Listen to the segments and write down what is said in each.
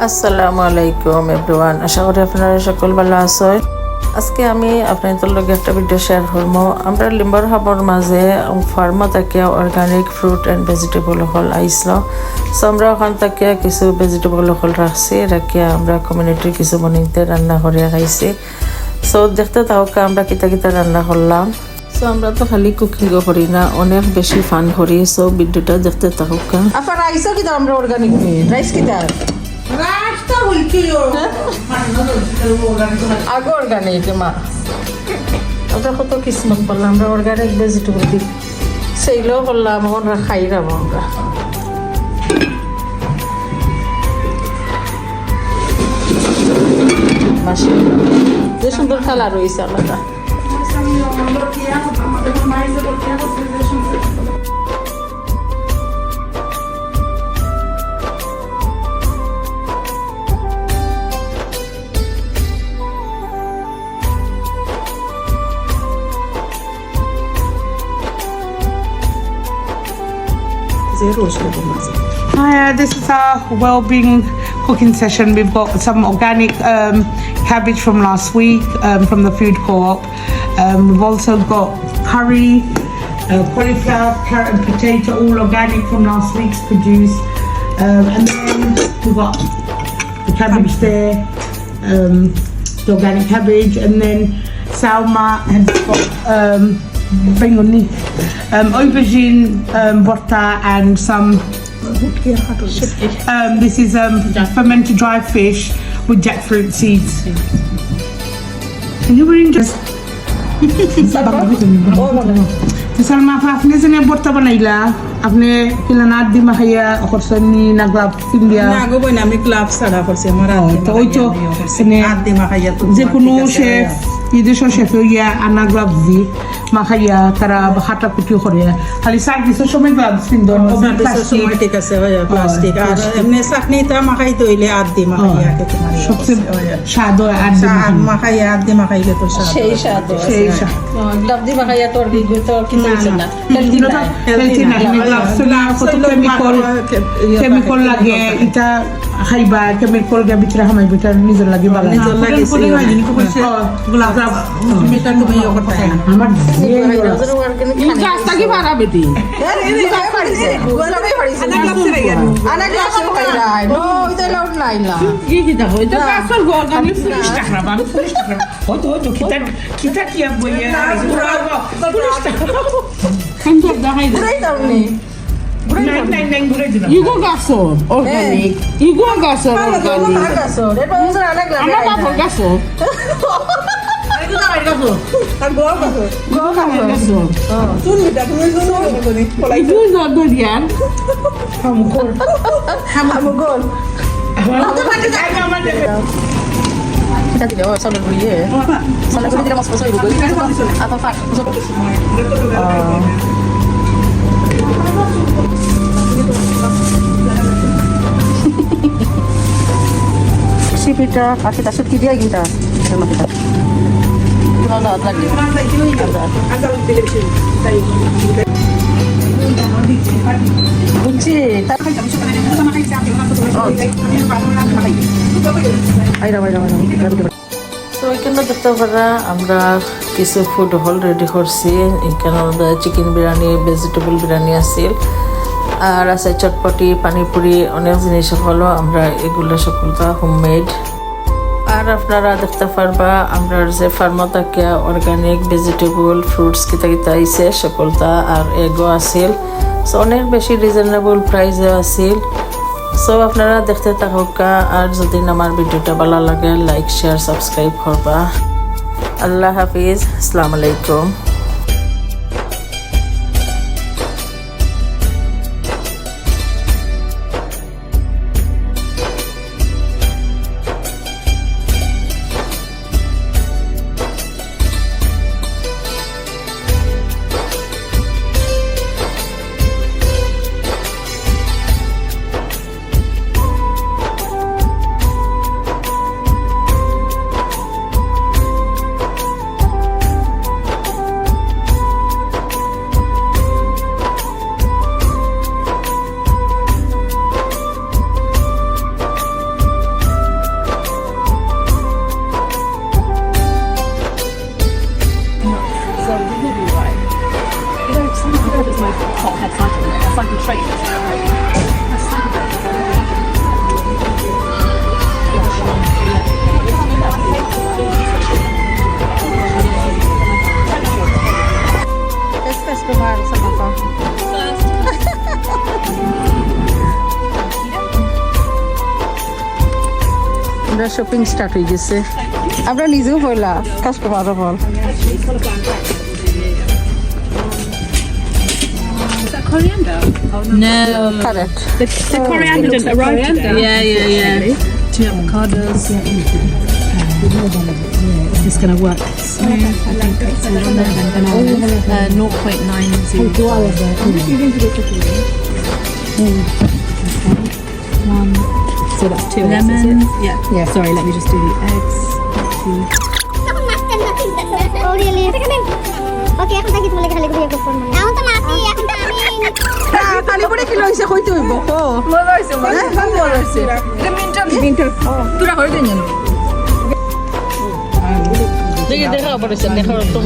আসসালামু আলাইকুম এভরিওয়ান, আশা করি আপনারা সকল ভালো আছেন। আজকে আমি আপনাদের লগে একটা ভিডিও শেয়ার করব। আমরা লিম্বর হাবর মাঝে ফার্মা থেকে অর্গানিক ফ্রুট অ্যান্ড ভেজিটেবল হল আইসল। সো আমরা ওখান থেকে কিছু ভেজিটেবল হল রাখছি, রাখিয়া আমরা কমিউনিটির কিছু মর্নিংতে রান্না করিয়া খাইছি। সো দেখতে থাকা আমরা কিতা কিতা রান্না করলাম। সো আমরা তো খালি কুকিংও করি না, অনেক বেশি ফান করি। সো ভিডিওটা দেখতে থাকা। আপনার রাইসও কিতা আমরা অর্গানিক রাইস কিতা আগে অর্গানিক মা আমরা কত কিসমত করলাম। আমরা অর্গানিক ভেজিটেবল দিই সেইগুলো করলাম, আমরা খাইলাম। আমরা যে সুন্দর কালার হয়েছে আলাদা। Hi, this is our well-being cooking session. We've got some organic cabbage from last week from the food co-op. We've also got curry, cauliflower, carrot and potato, all organic from last week's produce. And then we've got the cabbage there, the organic cabbage, and then Salma has got aubergine, borta, and some. This is fermented dry fish with jackfruit seeds. Can you bring just? Salma, আপনি যে বর্তা বানাইলা, আপনি কিলা nut দি মাখাইয়া করছেন নি না glove কিনবিয়া? না গো বইনা, আমি গ্লাভ ছাড়া করছি। আমার তো ওই তো হাত দিয়ে মাখাইয়া তো যে কোনো শেফ বিদেশের শেফে ইয়া আনা গ্লাভস দি মাখাইয়া তারা হাঁটা কুটিও করে, খালি সার্ভিসের সময় গ্লাভস পিন্দন। সময় ঠিক আছে প্লাস্টিক। আর এমনি চাটনিটা মাখাই তৈলে হাত দিয়ে মাখাইয়া সবচেয়ে স্বাদ হয় আর মাখাইয়া হাত দিয়ে মাখাইলে তো সেই স্বাদ সেই স্বাদ। গ্লাভ দি মাখাইয়া তোর তো কিনা না কেমিকল লাগে, এটা খাইবা কেমিকল গে ভিতরে হামাই ভিতরে নিজের লাগে ভালো নিজের লাগে আমার গাছটা কি ভাড়া বেটি কি কি দেখো এটা গাছর অর্গানিক পুলিশ টাকা আমি পুলিশ টাকা হয়তো হয়তো কিতা কি বইয়া পুলিশ টাকা খাইতে দেখাই নাই ঘুরে দিলাম ইগো গাছর অর্গানিক, ইগো গাছর অর্গানিক, আমার বাপর গাছর সিপিটা পাখিটা সুটকি দিয়ে কিন্তু মাটিটা বুঝছি তো এখানে দেখতে পারা আমরা কিছু ফুড হল রেডি করছি। এখানে চিকেন বিরিয়ানি, ভেজিটেবল বিরিয়ানি আছিল, আর আছে চটপটি, পানিপুরি, অনেক জিনিস হলো। আমরা এগুলো সকলটা হোমমেড। আর আপনারা দেখতে পারবা আমরা যে ফার্মা থেকে অর্গানিক ভেজিটেবল ফ্রুটস কিতা কিতা আইছে সকলটা, আর এগো আছিল। সো অনেক বেশি রিজনেবল প্রাইসে আছিল। সো আপনারা দেখতে থাকা, আর যদি আমার ভিডিওটা ভালো লাগে লাইক শেয়ার সাবস্ক্রাইব করবা। আল্লাহ হাফিজ, আসসালামু আলাইকুম। So you'll be alright. You know, sometimes it's my hot head cycling. I cycle straight. I cycle. First customer sa mata. আমরা শপিং স্টার্ট হয়ে গেছে আমরা নিজেও বললাম কাস্টমারও বল Coriander? no correct The coriander didn't arrive today. Yeah. 2 avocados. Is this going to work smooth? I think it's all on there. And bananas. 0.90. One. So that's 2 lemons. Yeah. Sorry, let me just do the eggs. Oh really? Okay, এখন থাকি তোমার খালি ঘুরে করব না। এখন তো মাটি এখন তো আমি খালি পরে কি লইছে কইতে হইব কো মজা হইছে মজা হইছে এটা মিন্টার তুরা করে দেন জানো দেখে দেখা পড়ছে দেখা তো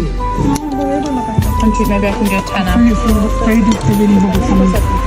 Thank you. Maybe I can go 10 out. Very good, really good.